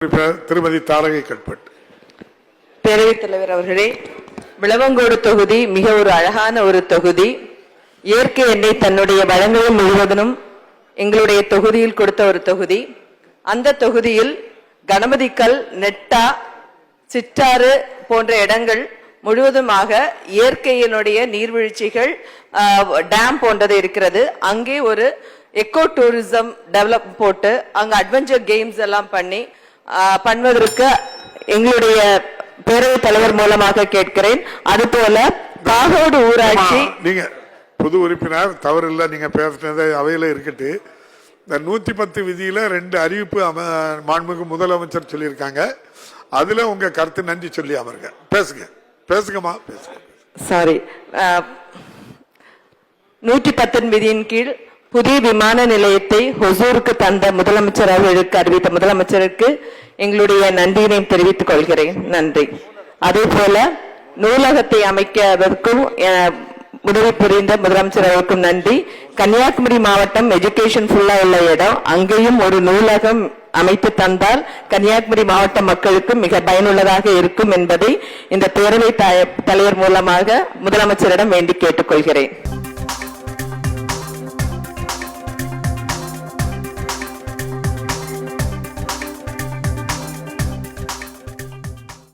திருமதி தாரகை கட்பட். பேரவைத் தலைவர் அவர்களே, விளவங்கோடு தொகுதி மிக ஒரு அழகான ஒரு தொகுதி. இயற்கை எண்ணெய் தன்னுடைய வளங்களை முழுவதும் எங்களுடைய தொகுதியில் கொடுத்த ஒரு தொகுதி. அந்த தொகுதியில் கணபதிக்கல், நெட்டா, சிற்றாறு போன்ற இடங்கள் முழுவதுமாக இயற்கையினுடைய நீர்வீழ்ச்சிகள், டேம் போன்றது இருக்கிறது. அங்கே ஒரு எக்கோ டூரிசம் டெவலப் போட்டு அங்க அட்வென்ச்சர் கேம்ஸ் எல்லாம் பண்ணுவதற்கு எங்களுடைய பேரவைத் தலைவர் மூலமாக கேட்கிறேன். அதுபோல காகோடு ஊராட்சி, நீங்க பொது உறுப்பினர் தவறு இல்லை, நீங்க பேசுனது அவையில இருக்கட்டு. இந்த 110 விதியில 2 அறிவிப்பு மாண்புமிகு முதலமைச்சர் சொல்லியிருக்காங்க. அதுல உங்க கருத்து நன்றி சொல்லி அமருங்க. பேசுங்கம்மா பேசுங்க. சாரி, 110 விதியின் கீழ் புதிய விமான நிலையத்தை ஹொசூருக்கு தந்த முதலமைச்சர் அவர்களுக்கு அறிவித்த முதலமைச்சருக்கு எங்களுடைய நன்றியினை தெரிவித்துக் கொள்கிறேன். நன்றி. அதே போல நூலகத்தை அமைக்கதற்கும் உதவி புரிந்த முதலமைச்சர் அவருக்கும் நன்றி. கன்னியாகுமரி மாவட்டம் எஜுகேஷன் ஃபுல்லா உள்ள இடம், அங்கேயும் ஒரு நூலகம் அமைத்து தந்தால் கன்னியாகுமரி மாவட்ட மக்களுக்கு மிக பயனுள்ளதாக இருக்கும் என்பதை இந்த பேரவைத் தலைவர் மூலமாக முதலமைச்சரிடம் வேண்டி கேட்டுக்கொள்கிறேன்.